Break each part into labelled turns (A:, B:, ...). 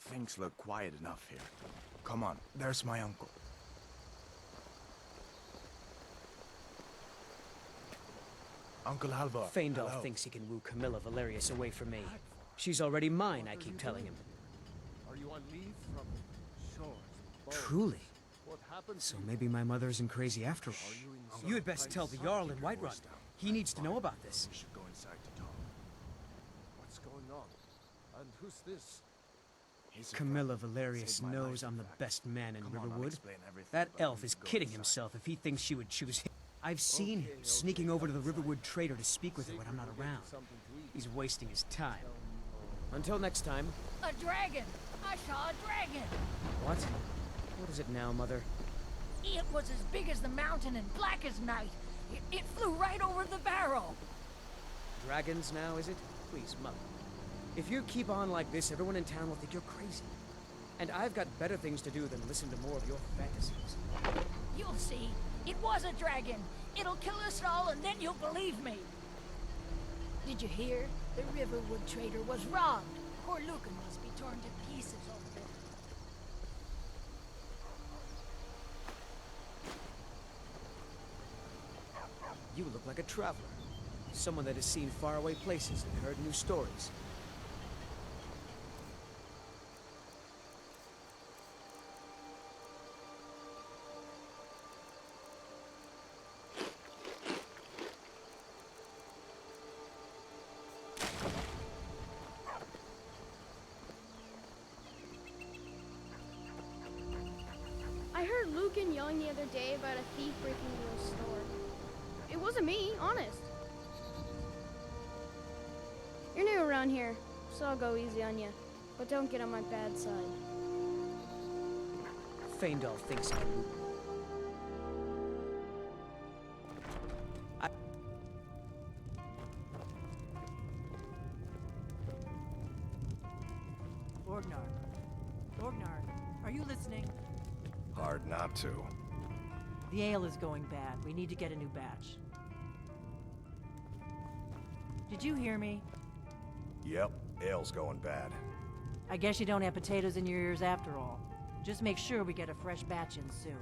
A: things look quiet enough here. Come on, there's my uncle. Uncle Halvor.
B: Feindorf
A: hello.
B: thinks he can woo Camilla Valerius away from me. She's already mine, I keep telling him.
C: Are you on leave from shores?
B: Truly?
C: What happened?
B: So maybe my mother isn't crazy after all. You had best tell the Jarl in Whiterun. He needs to know about this.
A: We should go inside to talk.
C: What's going on? And who's this?
A: He's a
B: Camilla
A: friend.
B: Valerius
A: Saved my
B: knows
A: life,
B: I'm
A: in
B: the
A: fact.
B: best man in
A: Come on, I'll
B: Riverwood.
A: explain everything,
B: That
A: but
B: elf
A: we
B: is
A: should go
B: kidding
A: inside.
B: himself if he thinks she would choose him. I've seen him sneaking over to the Riverwood trader to speak with her when I'm not around. He's wasting his time. Until next time.
D: A dragon! I saw a dragon!
B: What? What is it now, Mother?
D: It was as big as the mountain and black as night. It flew right over the barrel.
B: Dragons now, is it? Please, Mother. If you keep on like this, everyone in town will think you're crazy. And I've got better things to do than listen to more of your fantasies.
D: You'll see. It was a dragon. It'll kill us all and then you'll believe me. Did you hear? The Riverwood trader was robbed. Poor Lucan must be torn to pieces over there.
B: You look like a traveler. Someone that has seen faraway places and heard new stories.
E: I heard Lucan yelling the other day about a thief breaking into a store. It wasn't me, honest. You're new around here, so I'll go easy on you. But don't get on my bad side.
B: Feindorf thinks he can woo.
F: Orgnar, are you listening?
G: Hard not to.
F: The ale is going bad. We need to get a new batch. Did you hear me?
G: Yep, ale's going bad.
F: I guess you don't have potatoes in your ears after all. Just make sure we get a fresh batch in soon.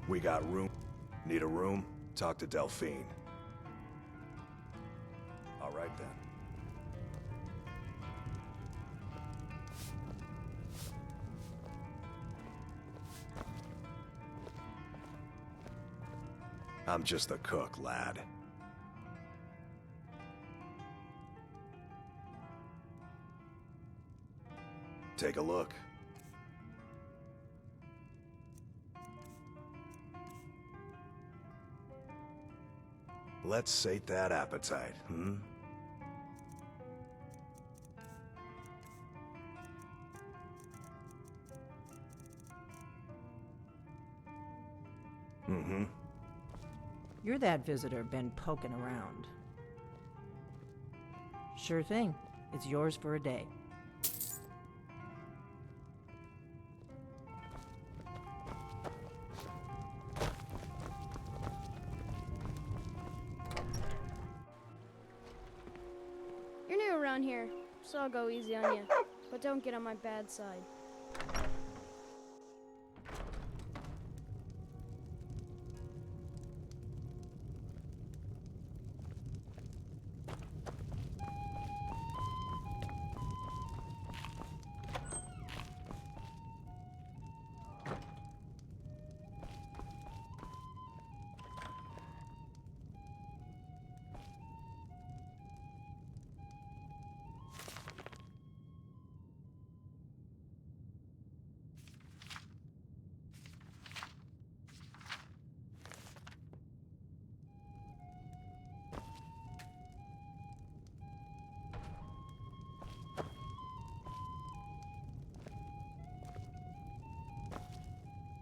G: We got room. Need a room? Talk to Delphine. All right then. I'm just a cook, lad. Take a look. Let's sate that appetite, hmm? Mm-hmm.
F: You're that visitor been poking around. Sure thing. It's yours for a day.
E: You're new around here, so I'll go easy on you. But don't get on my bad side.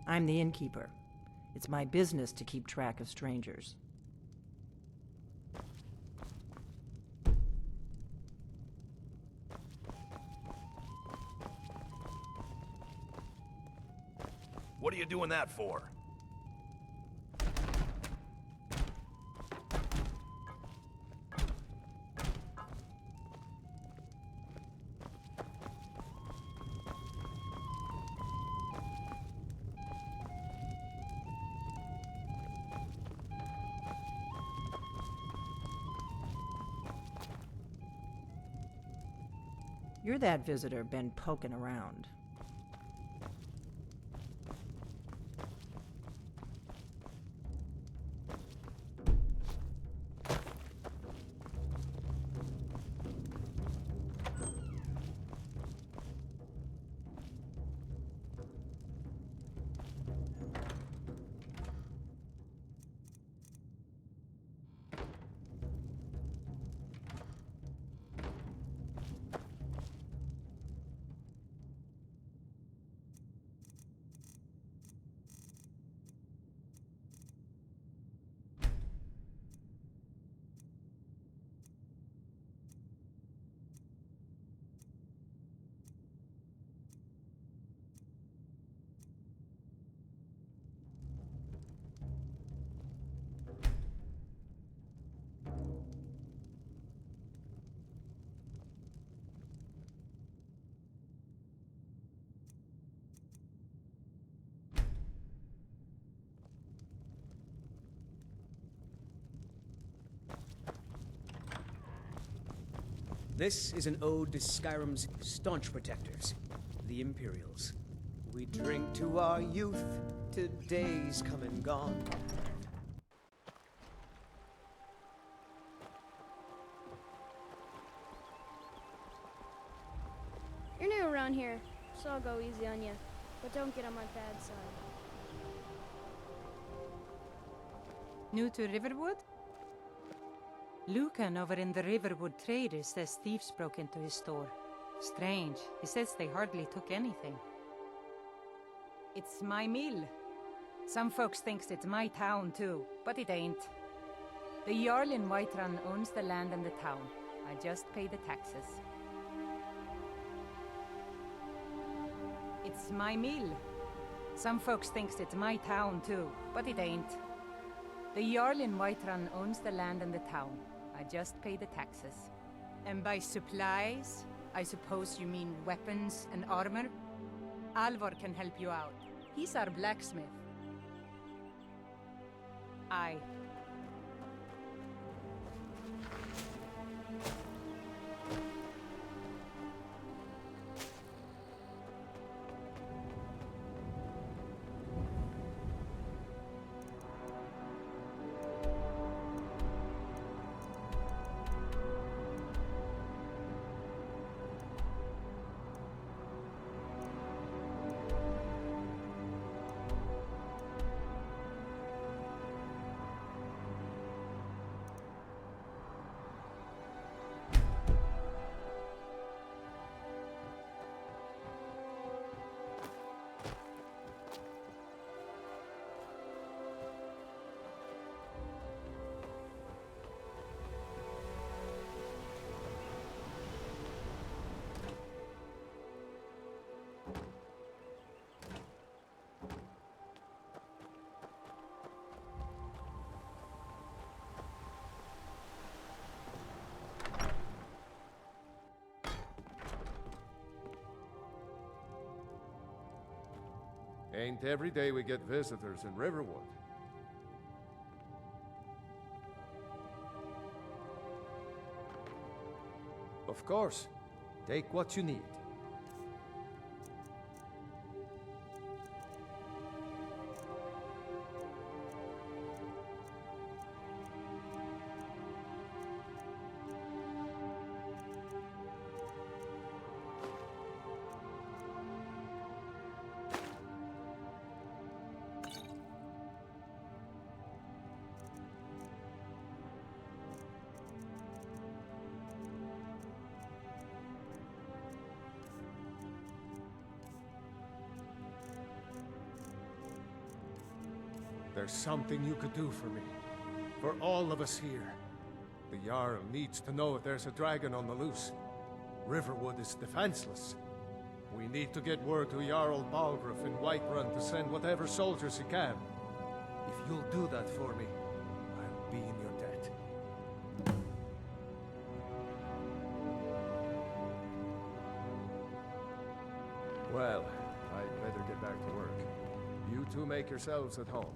F: I'm the innkeeper. It's my business to keep track of strangers.
G: What are you doing that for?
F: You're that visitor been poking around.
B: This is an ode to Skyrim's staunch protectors, the Imperials. We drink to our youth, to days come and gone.
E: You're new around here, so I'll go easy on you. But don't get on my bad side.
H: New to Riverwood? Lucan over in the Riverwood Trader says thieves broke into his store. Strange. He says they hardly took anything. It's my mill. Some folks thinks it's my town too, but it ain't. The Jarl in Whiterun owns the land and the town. I just pay the taxes. It's my mill. Some folks thinks it's my town too, but it ain't. The Jarl in Whiterun owns the land and the town. I just pay the taxes. And by supplies, I suppose you mean weapons and armor? Alvor can help you out. He's our blacksmith. Aye.
C: Ain't every day we get visitors in Riverwood. Of course. Take what you need. there's something you could do for me. For all of us here. The Jarl needs to know if there's a dragon on the loose. Riverwood is defenseless. We need to get word to Jarl Balgruuf in Whiterun to send whatever soldiers he can. If you'll do that for me, I'll be in your debt. Well, I'd better get back to work. You two make yourselves at home.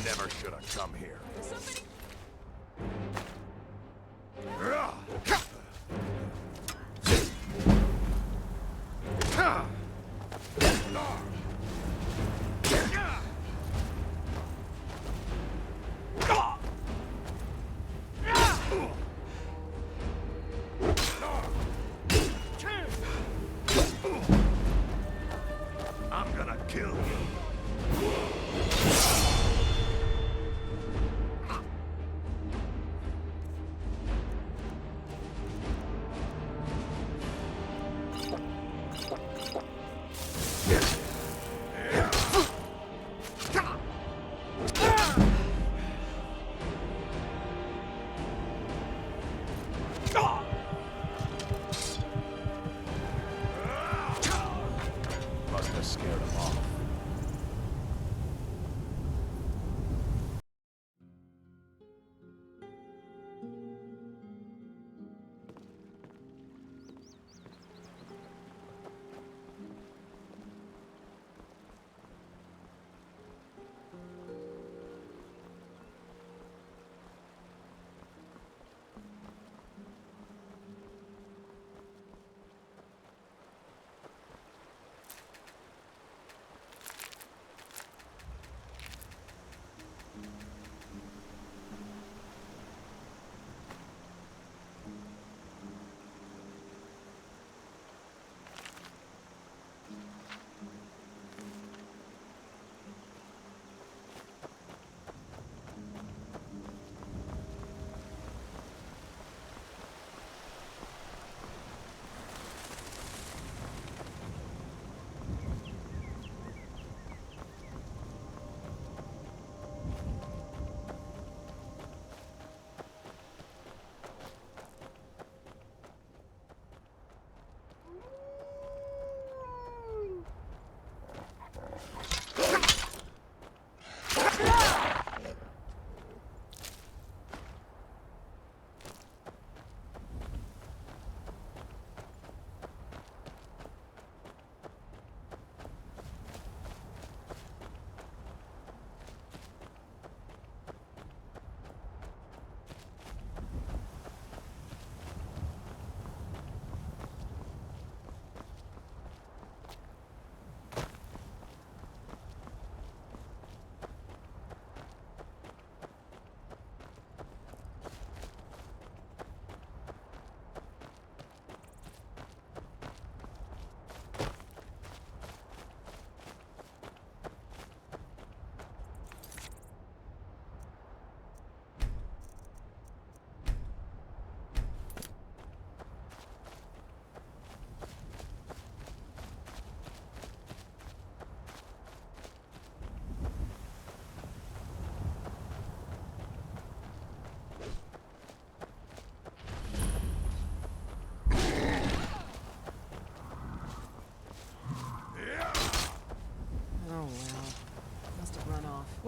G: Never should have come here. I'm gonna kill you.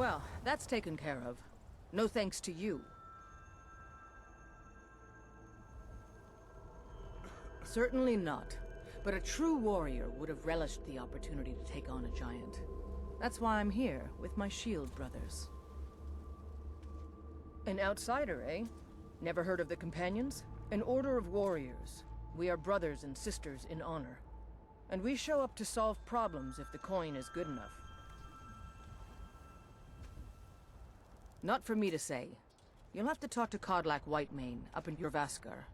I: Well, that's taken care of. No thanks to you. Certainly not. But a true warrior would have relished the opportunity to take on a giant. That's why I'm here, with my shield brothers. An outsider, eh? Never heard of the Companions? An order of warriors. We are brothers and sisters in honor. And we show up to solve problems if the coin is good enough. Not for me to say. You'll have to talk to Kodlak Whitemane up in Jorvaskar.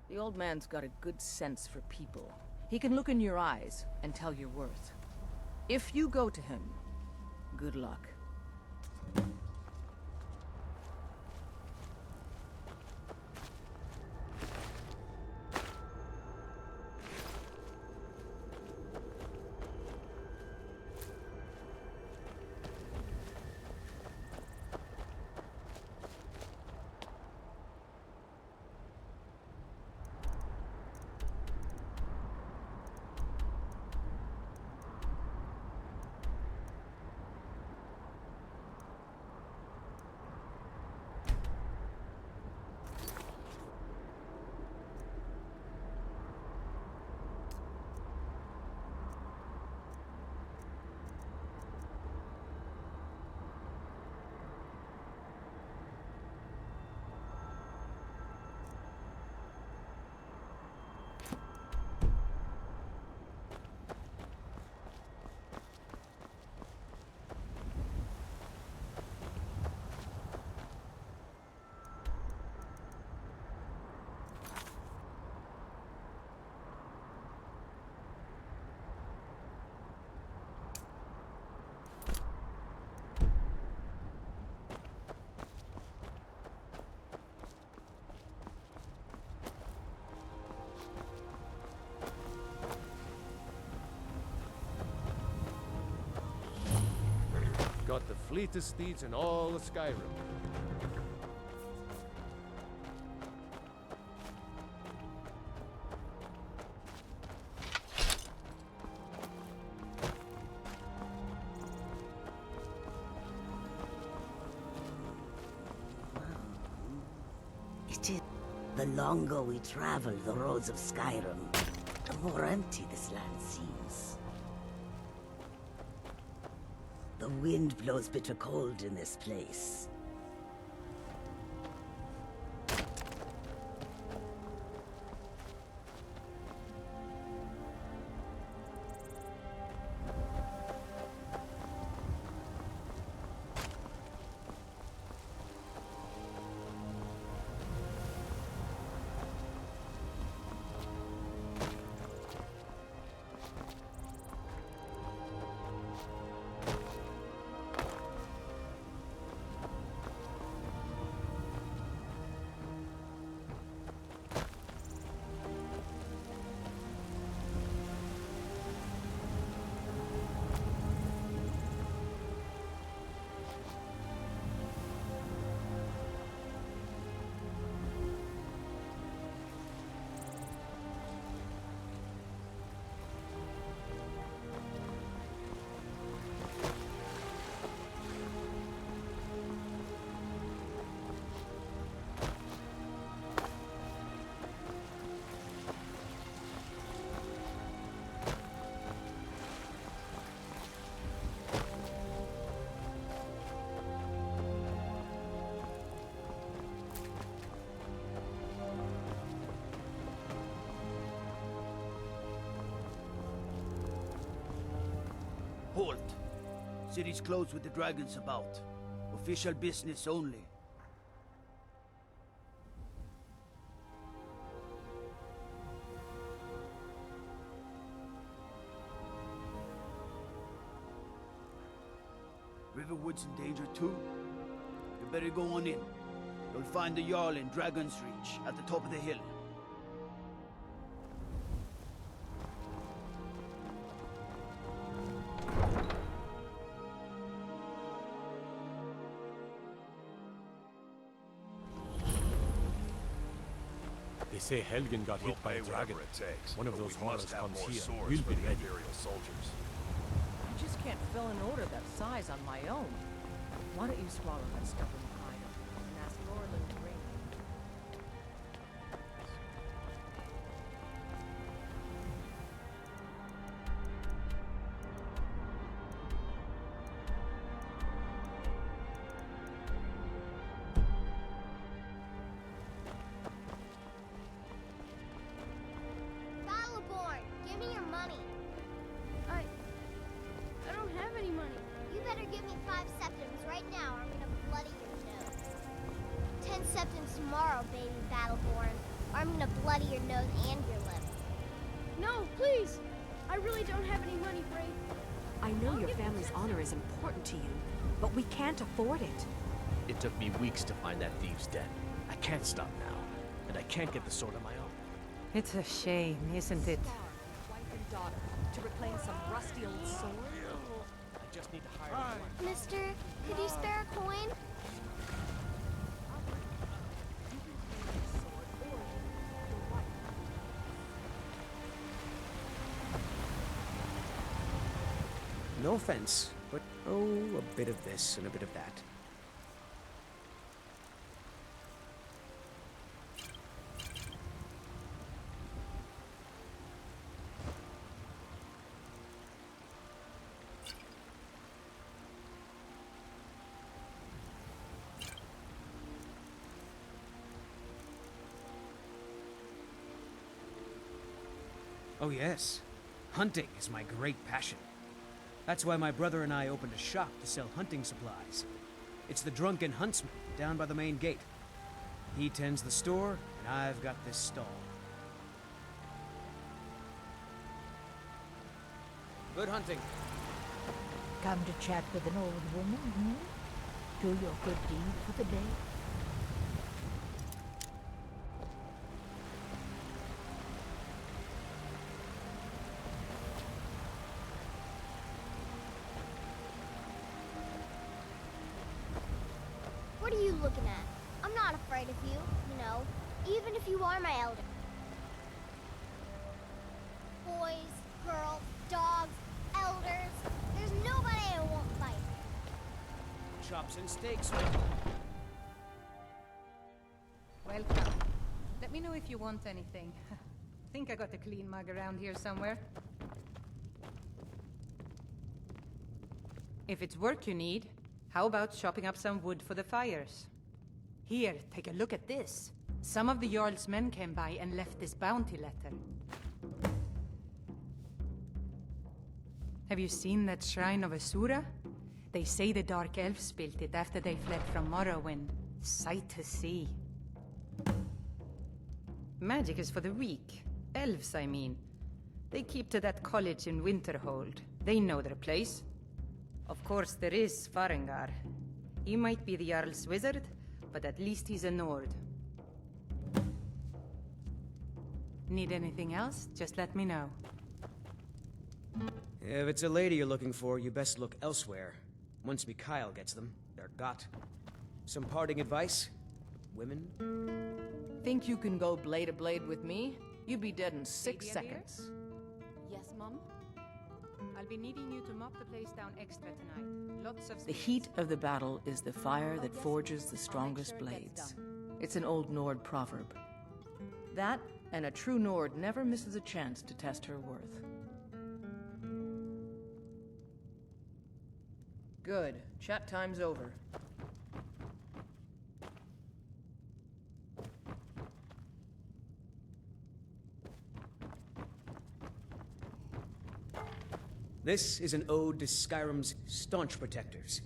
I: The old man's got a good sense for people. He can look in your eyes and tell your worth. If you go to him, good luck.
C: Got the fleetest steeds in all of Skyrim.
J: It is. The longer we travel the roads of Skyrim, the more empty this land seems. The wind blows bitter cold in this place.
K: Halt! City's closed with the dragons about. Official business only. Riverwood's in danger too? You better go on in. You'll find the Jarl in Dragon's Reach, at the top of the hill.
C: They say Helgen got hit by a dragon. One of those models comes here. We'll be ready.
I: I just can't fill an order that size on my own. Why don't you swallow that stubborn item and ask Lorland to bring you?
L: Battleborn, give me your money.
E: I don't have any money.
L: You better give me 5 septims right now or I'm gonna bloody your nose. 10 septims tomorrow, baby Battleborn, or I'm gonna bloody your nose and your lip.
E: No, please. I really don't have any money, Bray.
M: I know your family's honor is important to you, but we can't afford it.
N: It took me weeks to find that thieves' den. I can't stop now, and I can't get the sword on my own.
H: It's a shame, isn't it?
M: Wife and daughter to reclaim some rusty old sword.
N: I just need to hire one.
L: Mister, could you spare a coin?
B: No offense, but oh, a bit of this and a bit of that. Oh yes, hunting is my great passion. That's why my brother and I opened a shop to sell hunting supplies. It's the Drunken Huntsman down by the main gate. He tends the store, and I've got this stall. Good hunting.
O: Come to chat with an old woman, hmm? Do your good deed for the day.
L: What are you looking at? I'm not afraid of you, you know, even if you are my elder. Boys, girls, dogs, elders, there's nobody I won't fight.
B: Chops and steaks.
H: Welcome. Let me know if you want anything. Think I got a clean mug around here somewhere. If it's work you need, how about chopping up some wood for the fires? Here, take a look at this. Some of the Jarl's men came by and left this bounty letter. Have you seen that shrine of Asura? They say the Dark Elves built it after they fled from Morrowind. Sight to see. Magic is for the weak. Elves, I mean. They keep to that college in Winterhold. They know their place. Of course, there is Farengar. He might be the Jarl's wizard, but at least he's a Nord. Need anything else? Just let me know.
B: If it's a lady you're looking for, you best look elsewhere. Once Mikhail gets them, they're got. Some parting advice? Women?
I: Think you can go blade to blade with me? You'd be dead in 6 seconds.
H: Yes, Mom? I'll be needing you to mop the place down extra tonight. Lots of
I: The heat of the battle is the fire that forges the strongest blades. It's an old Nord proverb. That, and a true Nord never misses a chance to test her worth. Good. Chat time's over.
B: This is an ode to Skyrim's staunch protectors.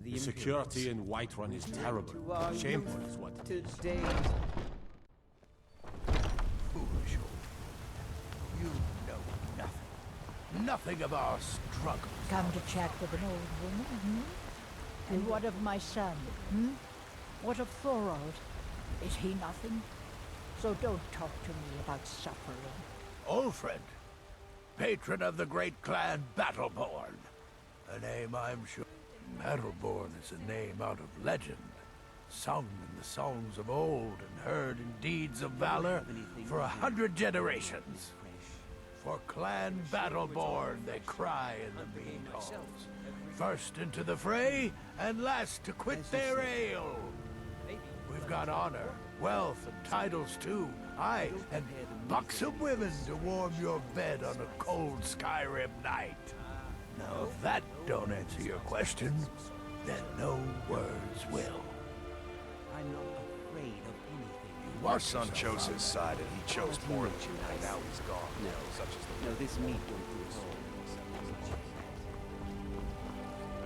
P: The security in Whiterun is terrible. Shameful is what it is.
B: Today.
K: Foolish old. You know nothing. Nothing of our struggle.
O: Come to chat with an old woman, hmm? And what of my son, hmm? What of Thorold? Is he nothing? So don't talk to me about suffering.
K: Old friend. Patron of the great clan Battleborn. A name I'm sure... Battleborn is a name out of legend. Sung in the songs of old and heard in deeds of valor for 100 generations. For clan Battleborn they cry in the mean halls. First into the fray, and last to quit their ale. We've got honor, wealth, and titles too. Aye, and buxom women to warm your bed on a cold Skyrim night. Now if that don't answer your question, then no words will.
N: I'm not afraid of anything.
G: Our son chose his side, and he chose poorly, and now he's gone.
N: No,
G: Such is the
N: no, this meat won't do us.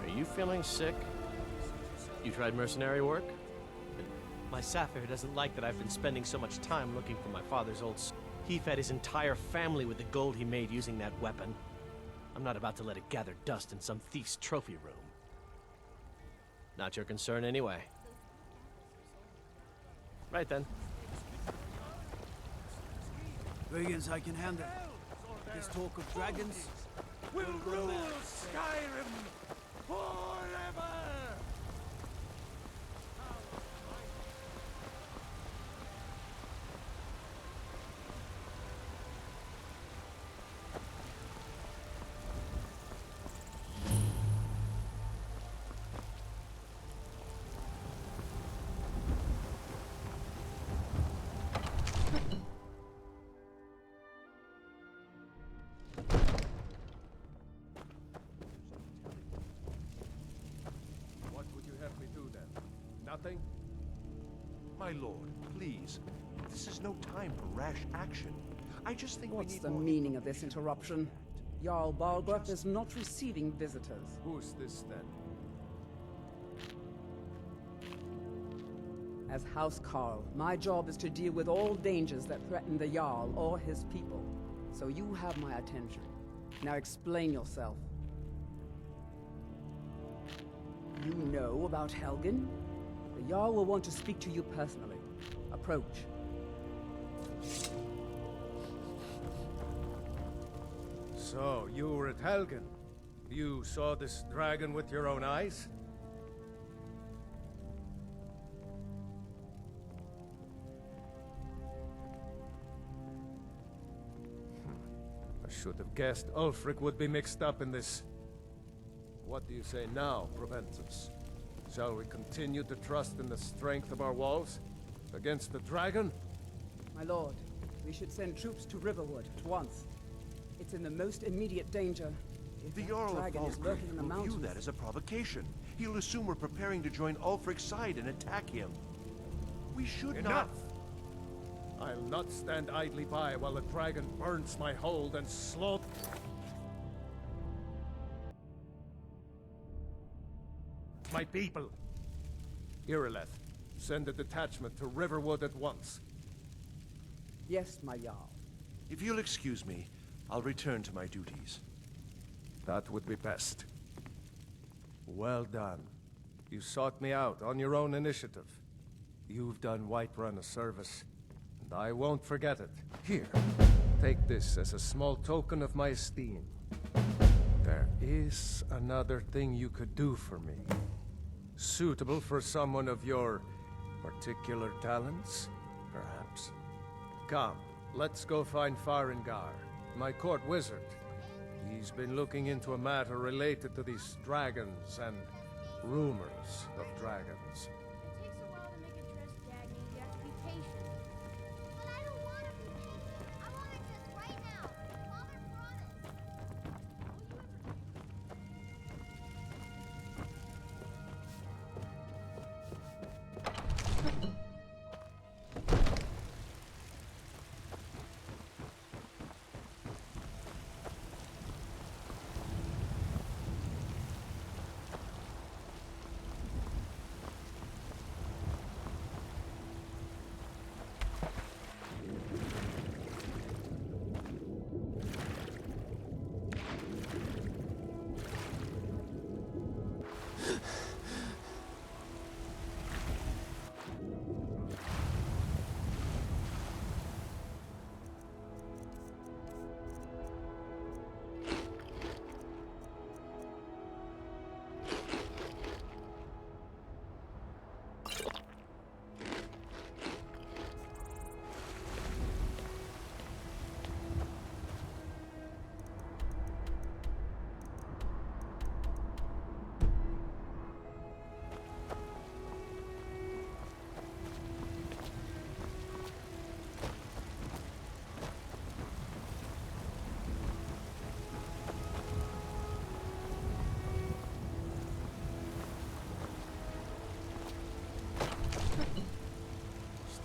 N: Are you feeling sick? You tried mercenary work? My Sapphire doesn't like that I've been spending so much time looking for my father's old... He fed his entire family with the gold he made using that weapon. I'm not about to let it gather dust in some thief's trophy room. Not your concern anyway. Right then.
B: Dragons I can handle. This talk of dragons
C: will rule Skyrim forever! Nothing?
Q: My lord, please. This is no time for rash action. I just think
R: What's the meaning of this interruption? Jarl Balgruuf is not receiving visitors.
C: Who's this then?
R: As House Carl, my job is to deal with all dangers that threaten the Jarl or his people. So you have my attention. Now explain yourself. You know about Helgen? The Jarl will want to speak to you personally. Approach.
C: So, you were at Helgen. You saw this dragon with your own eyes? I should have guessed Ulfric would be mixed up in this. What do you say now, Proventus? Shall we continue to trust in the strength of our walls? Against the dragon?
R: My lord, we should send troops to Riverwood at once. It's in the most immediate danger. If
Q: The
R: that
Q: Jarl of
R: dragon is lurking in the
Q: will
R: mountains...
Q: view that as a provocation. He'll assume we're preparing to join Ulfric's side and attack him. We should
C: Enough! I'll not stand idly by while the dragon burns my hold and slaughter... my people. Irileth, send a detachment to Riverwood at once.
R: Yes, my Jarl.
Q: If you'll excuse me, I'll return to my duties.
C: That would be best. Well done. You sought me out on your own initiative. You've done Whiterun a service, and I won't forget it. Here, take this as a small token of my esteem. There is another thing you could do for me. Suitable for someone of your particular talents, perhaps. Come, let's go find Farengar, my court wizard. He's been looking into a matter related to these dragons and rumors of dragons.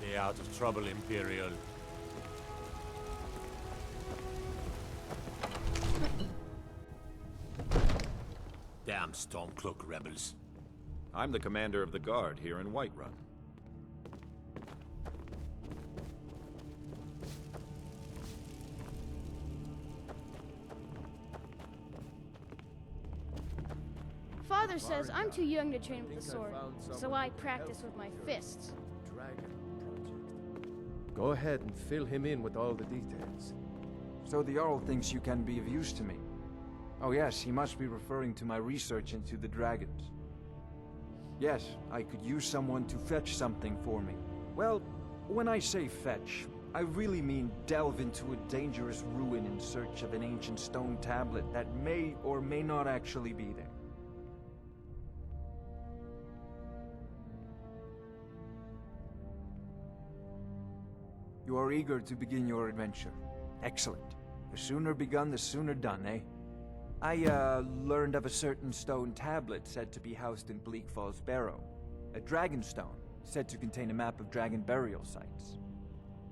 P: Stay out of trouble, Imperial. Damn Stormcloak rebels.
S: I'm the commander of the guard here in Whiterun.
E: Father says I'm too young to train with the sword, so I practice with my fists.
C: Go ahead and fill him in with all the details.
T: So the Jarl thinks you can be of use to me. Oh yes, he must be referring to my research into the dragons. Yes, I could use someone to fetch something for me. Well, when I say fetch, I really mean delve into a dangerous ruin in search of an ancient stone tablet that may or may not actually be there. You are eager to begin your adventure. Excellent. The sooner begun, the sooner done, eh? I, learned of a certain stone tablet said to be housed in Bleak Falls Barrow. A dragon stone, said to contain a map of dragon burial sites.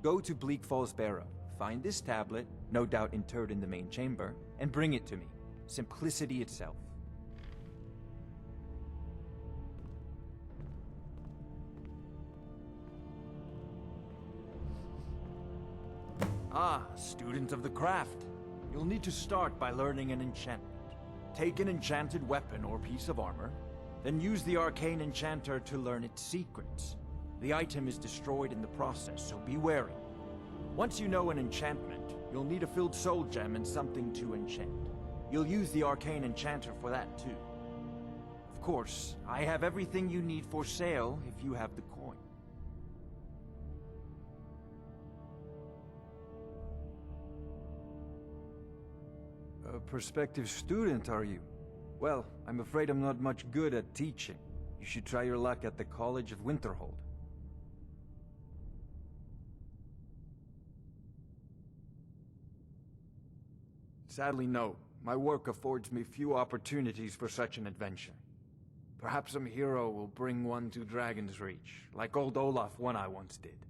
T: Go to Bleak Falls Barrow, find this tablet, no doubt interred in the main chamber, and bring it to me. Simplicity itself. Ah, student of the craft. You'll need to start by learning an enchantment. Take an enchanted weapon or piece of armor, then use the arcane enchanter to learn its secrets. The item is destroyed in the process, so be wary. Once you know an enchantment, you'll need a filled soul gem and something to enchant. You'll use the arcane enchanter for that too. Of course, I have everything you need for sale if you have the coin. A prospective student, are you? Well, I'm afraid I'm not much good at teaching. You should try your luck at the College of Winterhold. Sadly, no. My work affords me few opportunities for such an adventure. Perhaps some hero will bring one to Dragon's Reach, like old Olaf one I once did.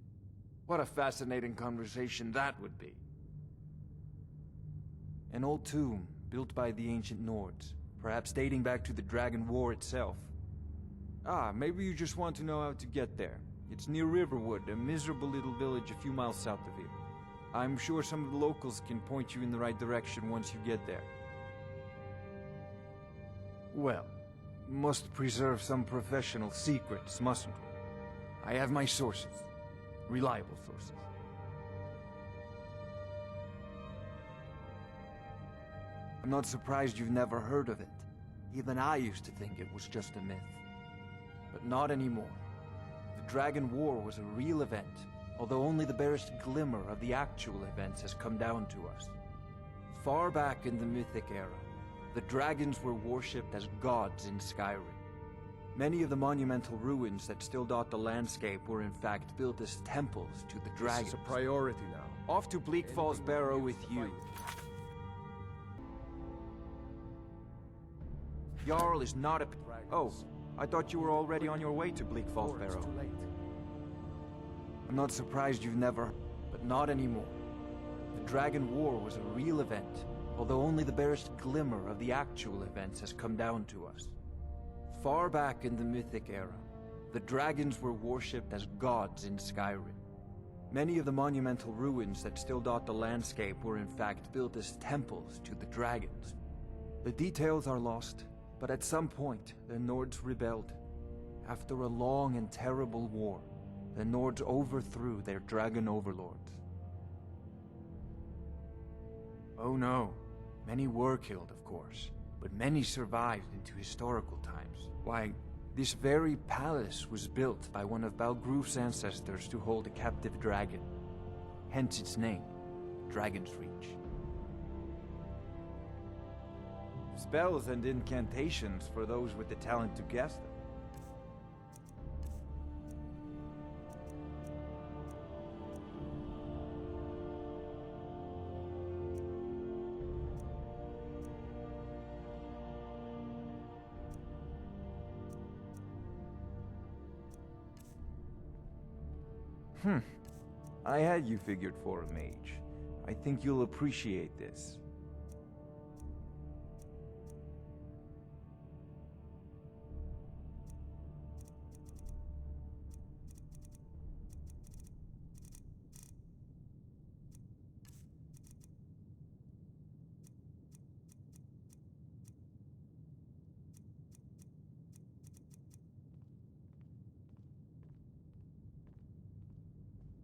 T: What a fascinating conversation that would be. An old tomb, built by the ancient Nords, perhaps dating back to the Dragon War itself. Ah, maybe you just want to know how to get there. It's near Riverwood, a miserable little village a few miles south of here. I'm sure some of the locals can point you in the right direction once you get there. Well, must preserve some professional secrets, mustn't we? I have my sources. Reliable sources. I'm not surprised you've never heard of it. Even I used to think it was just a myth. But not anymore. The Dragon War was a real event, although only the barest glimmer of the actual events has come down to us. Far back in the Mythic era, the dragons were worshipped as gods in Skyrim. Many of the monumental ruins that still dot the landscape were in fact built as temples to the dragons.
C: This is a priority now.
T: Off to Bleak Falls Barrow with you. Jarl is not a... Oh, I thought you were already on your way to Bleak Falls Barrow. I'm not surprised you've never... But not anymore. The Dragon War was a real event, although only the barest glimmer of the actual events has come down to us. Far back in the Mythic era, the dragons were worshipped as gods in Skyrim. Many of the monumental ruins that still dot the landscape were in fact built as temples to the dragons. The details are lost, but at some point, the Nords rebelled. After a long and terrible war, the Nords overthrew their dragon overlords. Oh no, many were killed, of course, but many survived into historical times. Why, this very palace was built by one of Balgruf's ancestors to hold a captive dragon. Hence its name, Dragon's Reach. Spells and incantations for those with the talent to guess them. I had you figured for a mage. I think you'll appreciate this.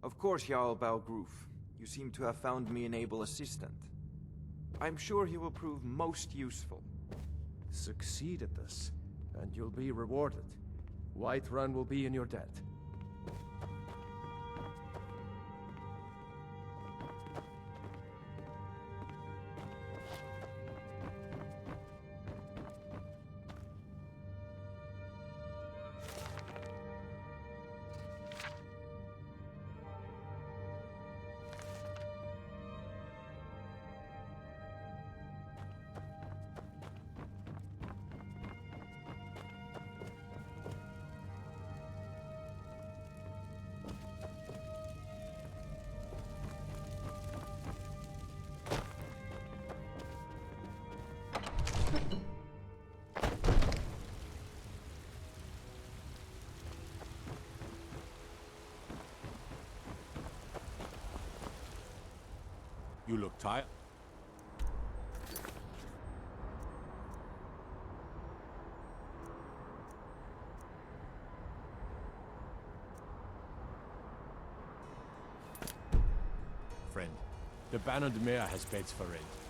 T: Of course, Jarl Balgroof. You seem to have found me an able assistant. I'm sure he will prove most useful.
C: Succeed at this, and you'll be rewarded. Whiterun will be in your debt.
P: You look tired. Friend, the Baron de Mer has beds for rent.